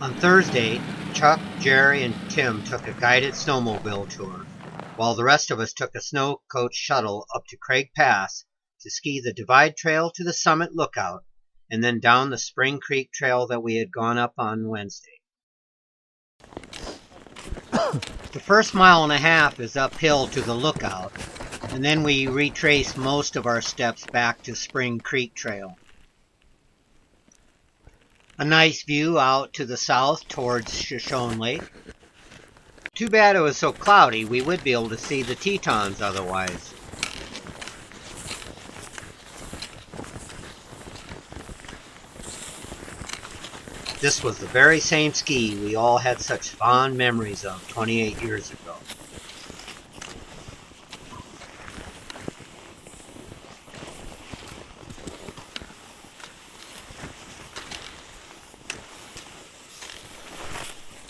On Thursday, Chuck, Jerry, and Tim took a guided snowmobile tour, while the rest of us took a snow coach shuttle up to Craig Pass to ski the Divide Trail to the Summit Lookout, and then down the Spring Creek Trail that we had gone up on Wednesday. The first mile and a half is uphill to the lookout, and then we retrace most of our steps back to Spring Creek Trail. A nice view out to the south towards Shoshone Lake. Too bad it was so cloudy, we would be able to see the Tetons otherwise. This was the very same ski we all had such fond memories of 28 years ago.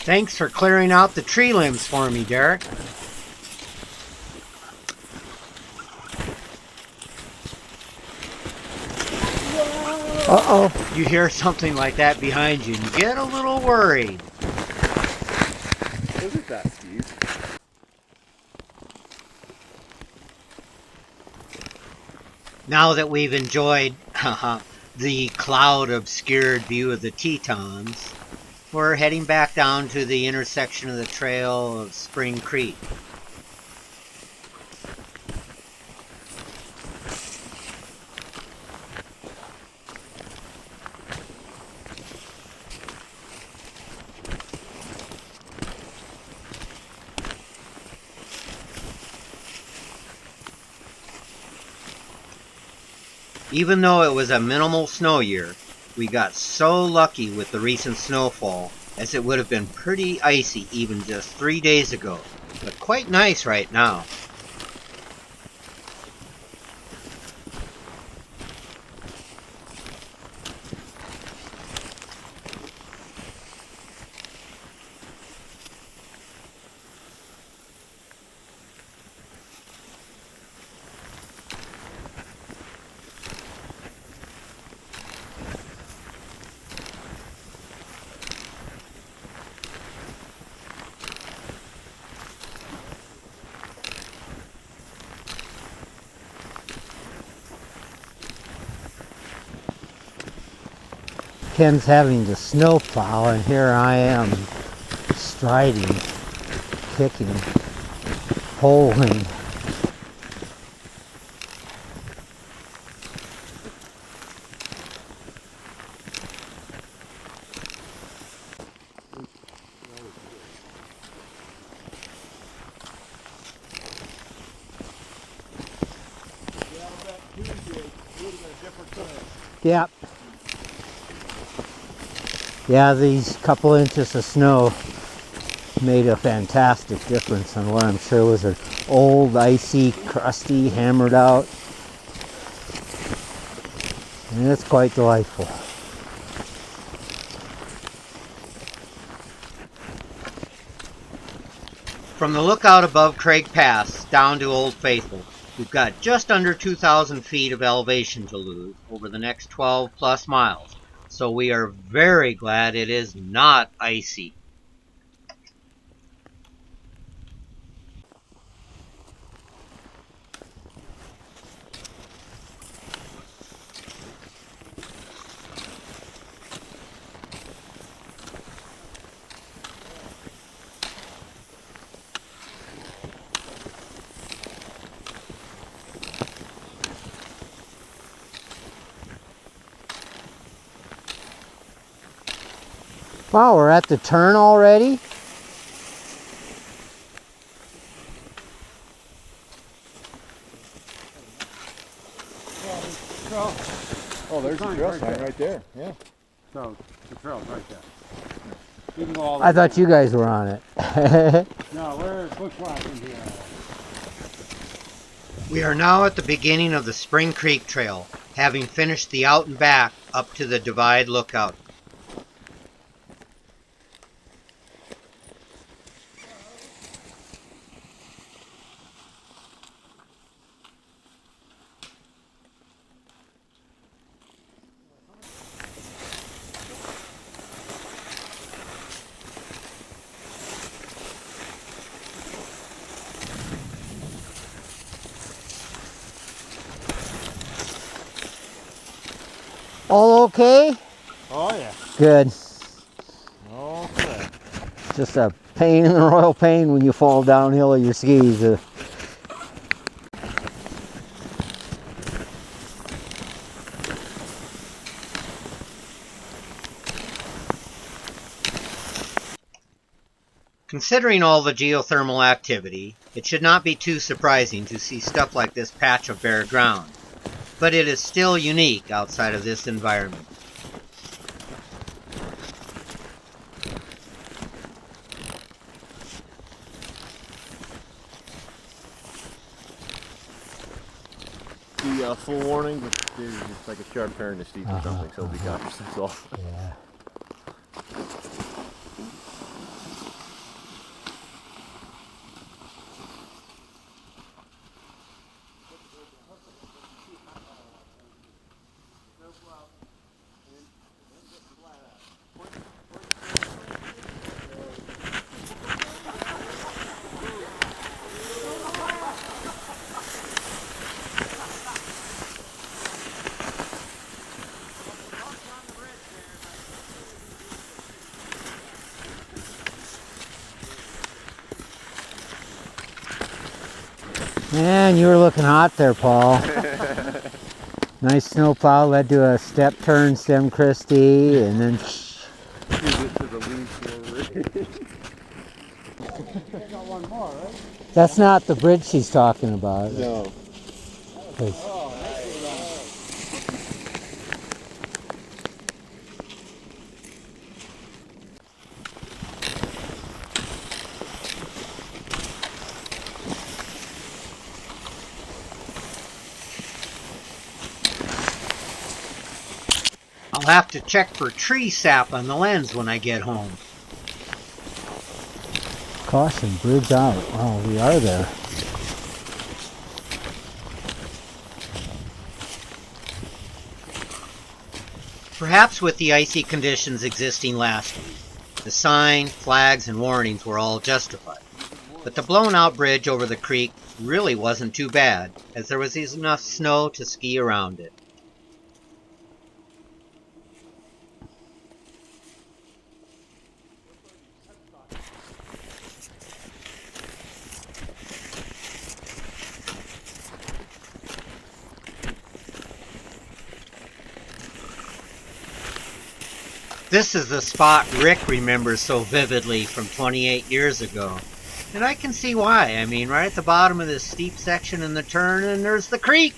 Thanks for clearing out the tree limbs for me, Derek. Uh-oh. You hear something like that behind you and you get a little worried. Look at that, Steve. Now that we've enjoyed the cloud-obscured view of the Tetons, we're heading back down to the intersection of the trail of Spring Creek. Even though it was a minimal snow year, we got so lucky with the recent snowfall, as it would have been pretty icy even just 3 days ago, but quite nice right now. Ken's having to snowplow, and here I am striding, kicking, poling. Yep. Yeah, these couple inches of snow made a fantastic difference on what I'm sure was an old, icy, crusty, hammered out. And it's quite delightful. From the lookout above Craig Pass down to Old Faithful, we've got just under 2,000 feet of elevation to lose over the next 12 plus miles, so we are very glad it is not icy. Wow, we're at the turn already? Oh, there's the trail sign right there. Yeah. So the trail's right there. You can go all the I way thought down. you guys were on it. No, we're bushwhacking here. We are now at the beginning of the Spring Creek Trail, having finished the out and back up to the Divide Lookout. All okay? Oh yeah. Good. Okay. Just a pain in the royal pain when you fall downhill of your skis. Considering all the geothermal activity, it should not be too surprising to see stuff like this patch of bare ground, but it is still unique outside of this environment. The full warning, but there's just like a sharp turn in the steep or something, so be cautious, that's all. Yeah. Man, you were looking hot there, Paul. Nice snowplow led to a step turn, stem Christie, and then Got one more, right? that's not the bridge she's talking about. No. 'Cause I'll have to check for tree sap on the lens when I get home. caution, bridge out. Oh, we are there. Perhaps with the icy conditions existing last week, the sign, flags, and warnings were all justified. But the blown out bridge over the creek really wasn't too bad, as there was enough snow to ski around it. This is the spot Rick remembers so vividly from 28 years ago. And I can see why. I mean, right at the bottom of this steep section in the turn, and there's the creek.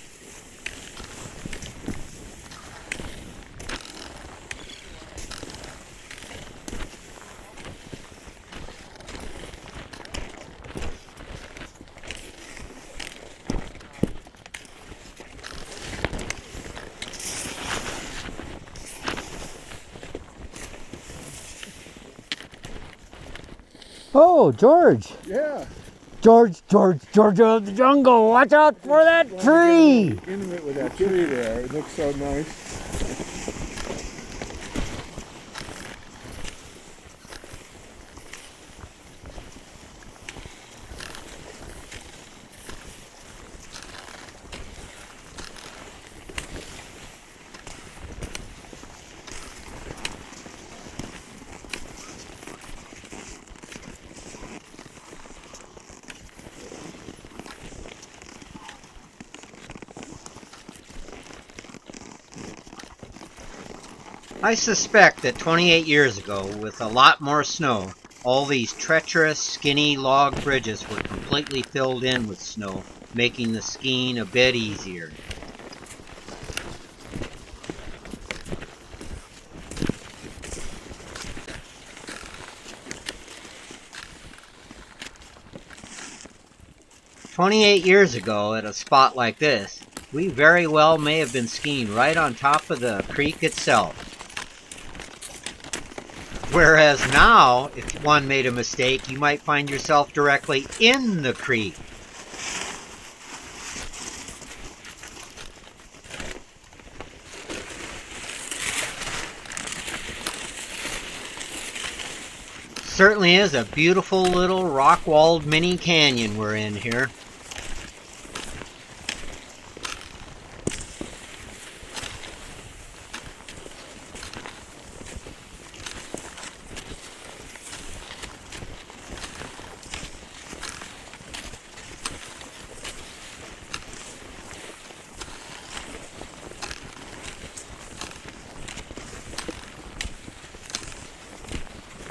Oh, George. Yeah. George of the jungle. Watch out for that tree. Intimate with that tree there. It looks so nice. 'I suspect that 28 years ago, with a lot more snow, all these treacherous, skinny log bridges were completely filled in with snow, making the skiing a bit easier. "28 years ago, at a spot like this, we very well may have been skiing right on top of the creek itself. Whereas now, if one made a mistake, you might find yourself directly in the creek. Certainly is a beautiful little rock-walled mini canyon we're in here.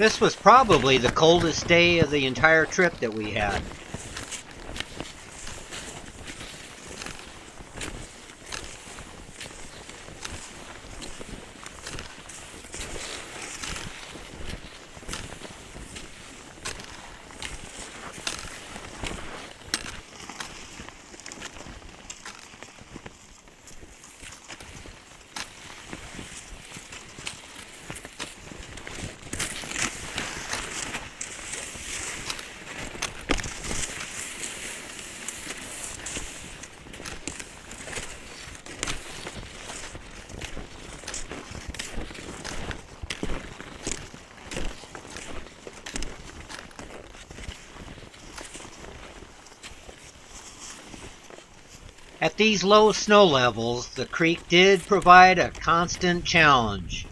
This was probably the coldest day of the entire trip that we had. At these low snow levels, the creek did provide a constant challenge.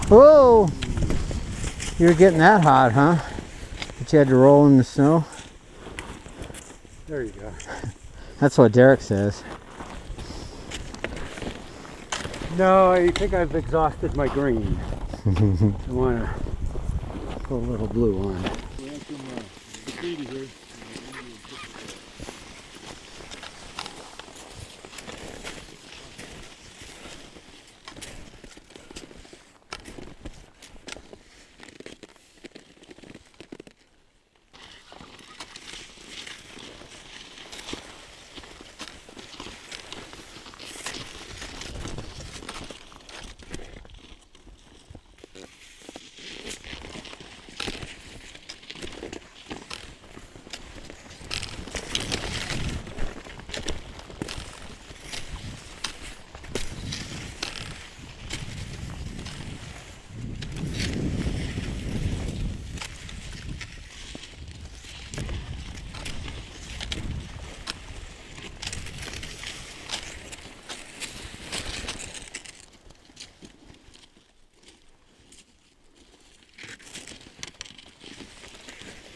Whoa! You're getting that hot, huh? That you had to roll in the snow? There you go. That's what Derek says. No, I think I've exhausted my green. I want to put a little blue on. We have some graffiti here.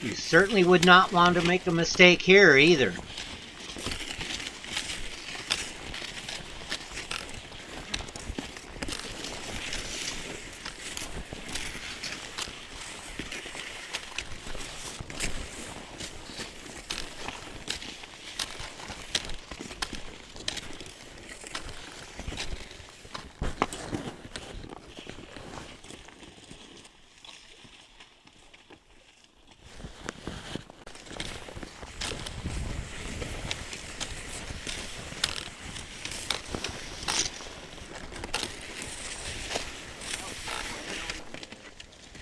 You certainly would not want to make a mistake here either.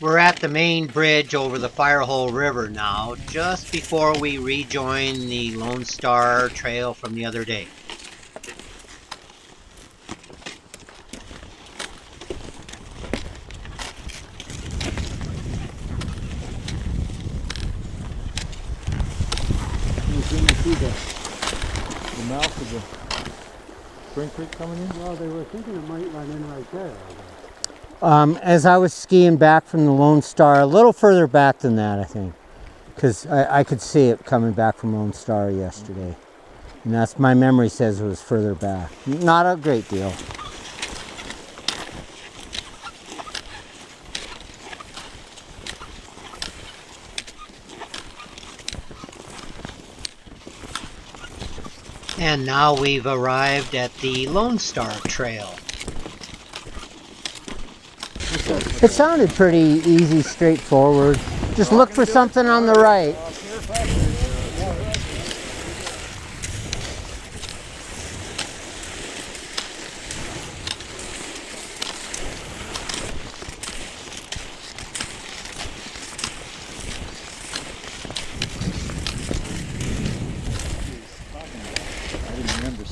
We're at the main bridge over the Firehole River now, just before we rejoin the Lone Star Trail from the other day. The mouth of the Spring Creek coming in? Well, they were thinking it might run in right there. As I was skiing back from the Lone Star, a little further back than that, I think, because I could see it coming back from Lone Star yesterday. And that's, my memory says it was further back. Not a great deal. And now we've arrived at the Lone Star Trail. It sounded pretty easy, straightforward. Just look for something on the right.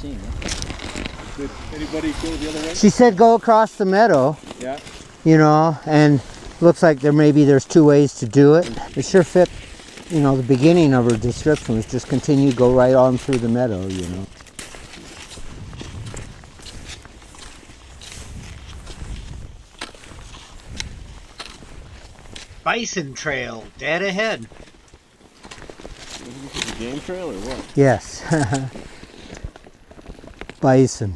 seen that. Did anybody go the other way? She said go across the meadow, Yeah. you know, and looks like there's 2 ways to do it. It sure fit, you know, the beginning of her description was just continue, go right on through the meadow, you know. Bison trail, dead ahead. Is this a game trail or what? Yes. Bison.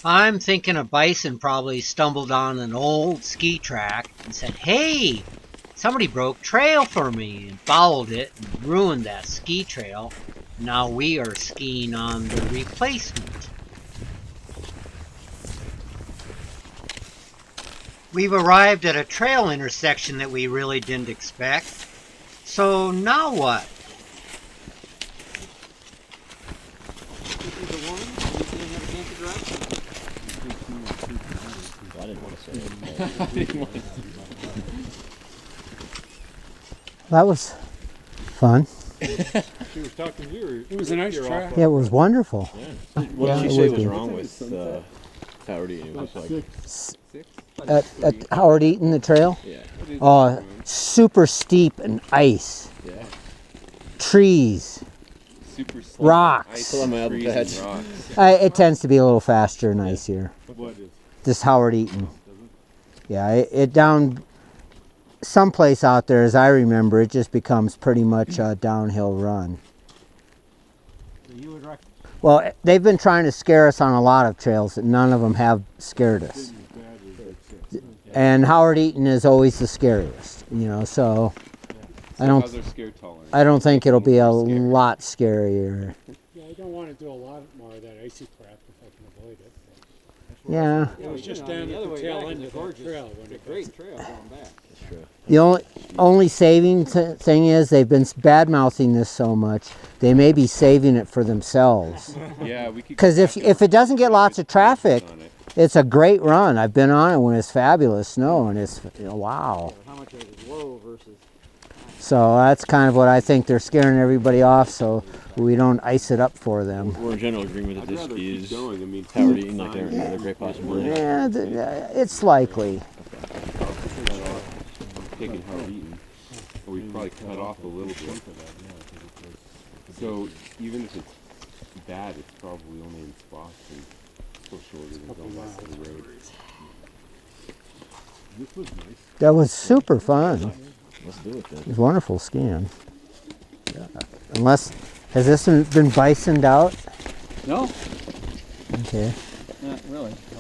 I'm thinking a bison probably stumbled on an old ski track and said, "Hey, somebody broke trail for me," and followed it and ruined that ski trail. Now we are skiing on the replacement. We've arrived at a trail intersection that we really didn't expect. So now what? I didn't want to say it. I didn't want to. That was fun. She was talking to you. It was a nice track. Yeah, it was wonderful. Yeah. What Yeah, did it she say would was be. wrong with Howard Eaton? It was like, At Howard Eaton, the trail? yeah. Oh, super steep and ice. Yeah. Trees. Super Rocks. Pull on my elbow pads. It tends to be a little faster and icier. What is? This Howard Eaton. Yeah, it down someplace out there, as I remember, it just becomes pretty much a downhill run. You would recommend. Well, they've been trying to scare us on a lot of trails, and none of them have scared us. And Howard Eaton is always the scariest, you know, so I don't think it'll be a lot scarier. Yeah, I don't want to do a lot more of that icy crap if I can avoid it. Yeah. It was just down at the tail end of the trail. When it Great trail going back. That's true. The only saving thing is they've been bad-mouthing this so much, they may be saving it for themselves. Yeah, we could. Because if it doesn't get lots of traffic, it's a great run. I've been on it when it's fabulous snow, and it's, you know, wow. How much is low versus? So that's kind of what I think. They're scaring everybody off, so we don't ice it up for them. We're in general agreement that this is going. I mean, Howard Eaton, like they're a great possibility. Yeah, it's likely. taking Howard Eaton, or we probably cut off a little bit. So even if it's bad, it's probably only in spots and still shorter than going back to the road. This was nice. That was super fun. Let's do it then. It was wonderful skiing. Unless, has this been bisoned out? No, Okay. not really. No.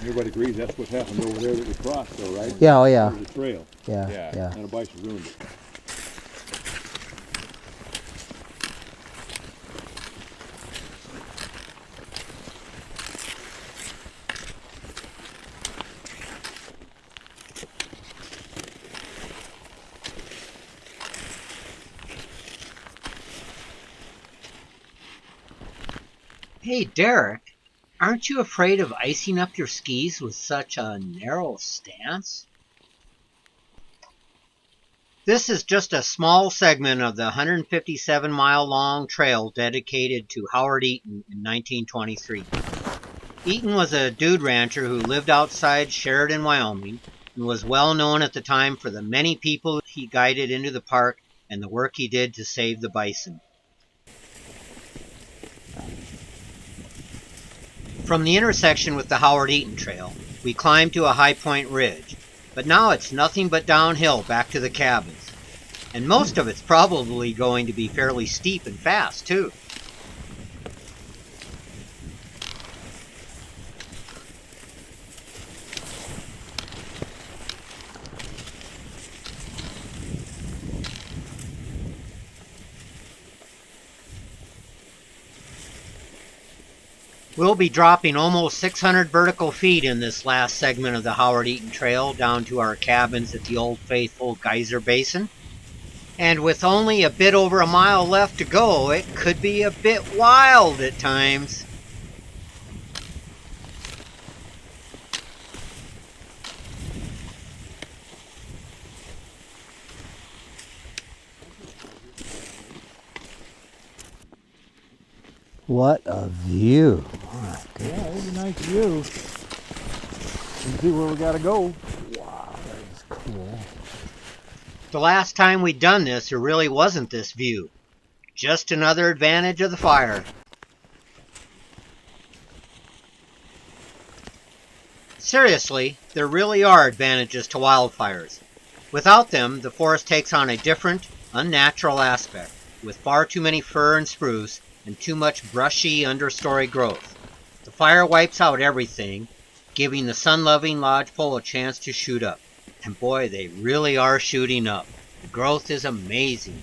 Everybody agrees that's what happened over there that we crossed though, right? Yeah, oh yeah. There was a trail, Yeah, Yeah. yeah. and a bison ruined it. Hey, Derek, aren't you afraid of icing up your skis with such a narrow stance? This is just a small segment of the 157-mile-long trail dedicated to Howard Eaton in 1923. Eaton was a dude rancher who lived outside Sheridan, Wyoming, and was well known at the time for the many people he guided into the park and the work he did to save the bison. From the intersection with the Howard Eaton Trail, we climbed to a high point ridge, but now it's nothing but downhill back to the cabins. And most of it's probably going to be fairly steep and fast, too. We'll be dropping almost 600 vertical feet in this last segment of the Howard Eaton Trail down to our cabins at the Old Faithful Geyser Basin. And with only a bit over a mile left to go, it could be a bit wild at times. What a view. My Yeah, goodness. it's a nice view. And see where we gotta go. Wow, that is cool. The last time we'd done this, there really wasn't this view. Just another advantage of the fire. Seriously, there really are advantages to wildfires. Without them, the forest takes on a different, unnatural aspect, with far too many fir and spruce and too much brushy understory growth. The fire wipes out everything, giving the sun-loving lodgepole a chance to shoot up. And boy, they really are shooting up. The growth is amazing.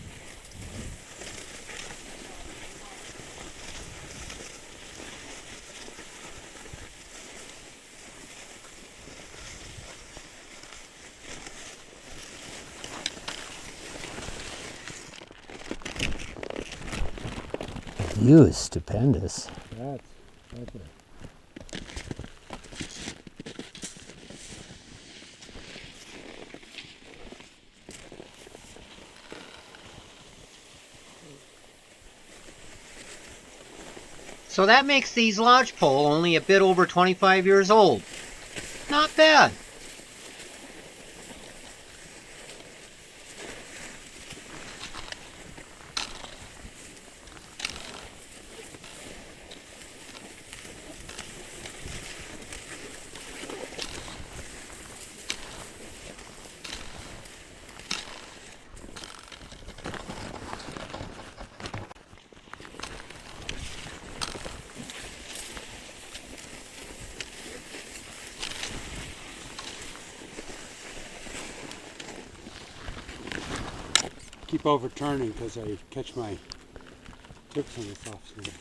The view is stupendous. That's it. So that makes these lodgepole only a bit over 25 years old. Not bad. Keep overturning because I catch my tips on the soft snow.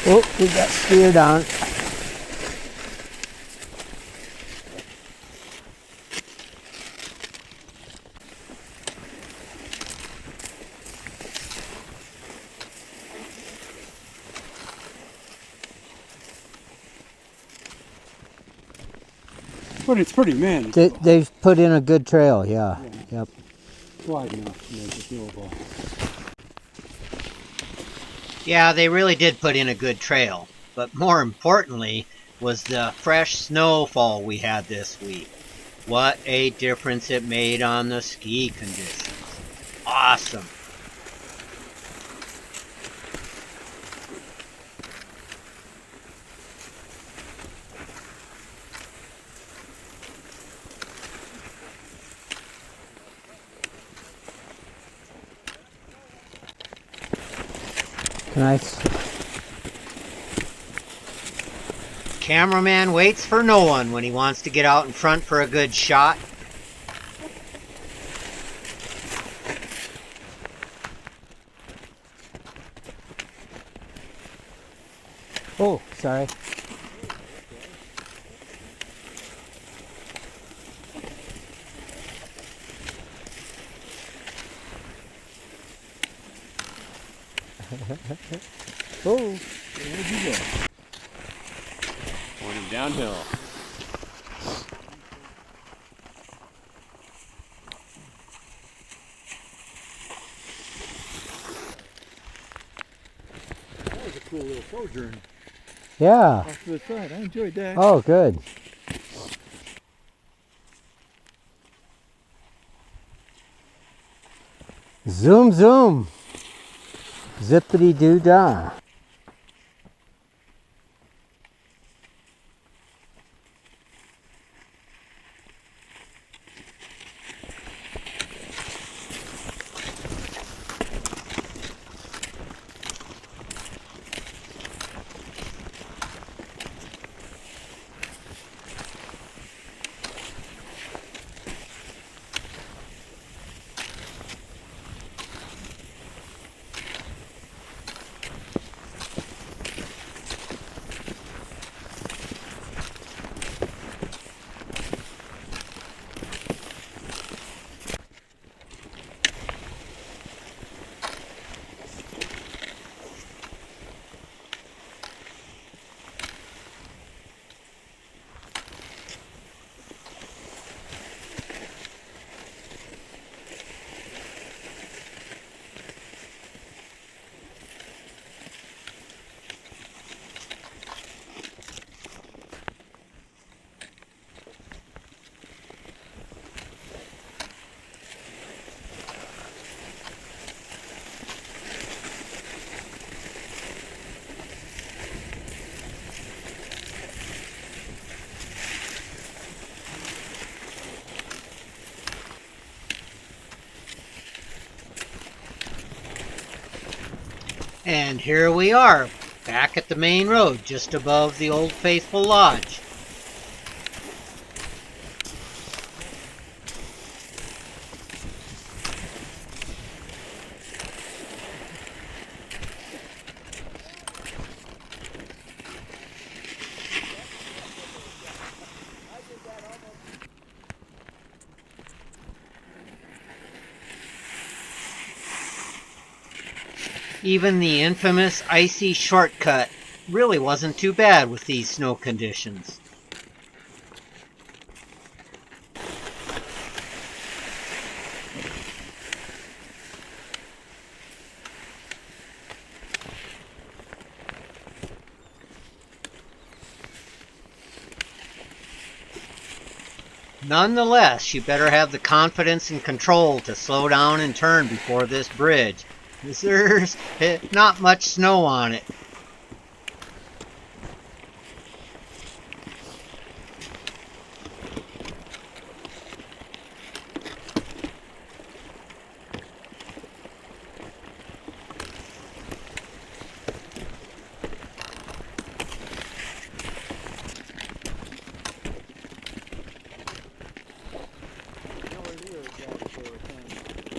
Oh, we got steered on. But it's pretty man. They've put in a good trail, yeah. Yep. It's wide enough to make it doable. Yeah, they really did put in a good trail. But more importantly was the fresh snowfall we had this week. What a difference it made on the ski conditions. Awesome. Nice. Cameraman waits for no one when he wants to get out in front for a good shot. Oh, sorry. Oh, Where'd you go? Pointing downhill. That was a cool little sojourn yeah. off to the side. I enjoyed that. Oh, good. Zoom, zoom. Zippity doo dah. And here we are, back at the main road, just above the Old Faithful Lodge. Even the infamous icy shortcut really wasn't too bad with these snow conditions. Nonetheless, you better have the confidence and control to slow down and turn before this bridge. There's not much snow on it.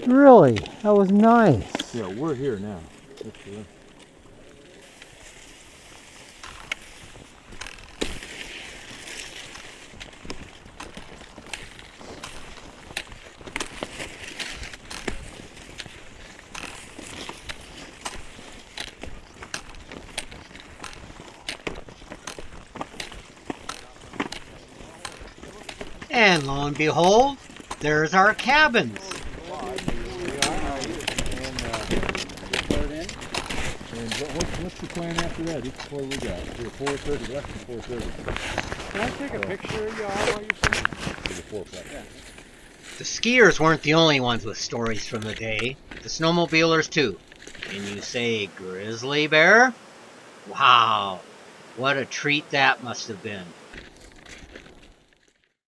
Really? That was nice. Yeah, we're here now. That's sure. And lo and behold, there's our cabins. What's the plan after that? What do we got? We're 4:30, less than 4:30. Can I take a picture of y'all while you're sitting? To the 4 o'clock. Yeah. The skiers weren't the only ones with stories from the day. The snowmobilers too. And you say grizzly bear? Wow, what a treat that must have been.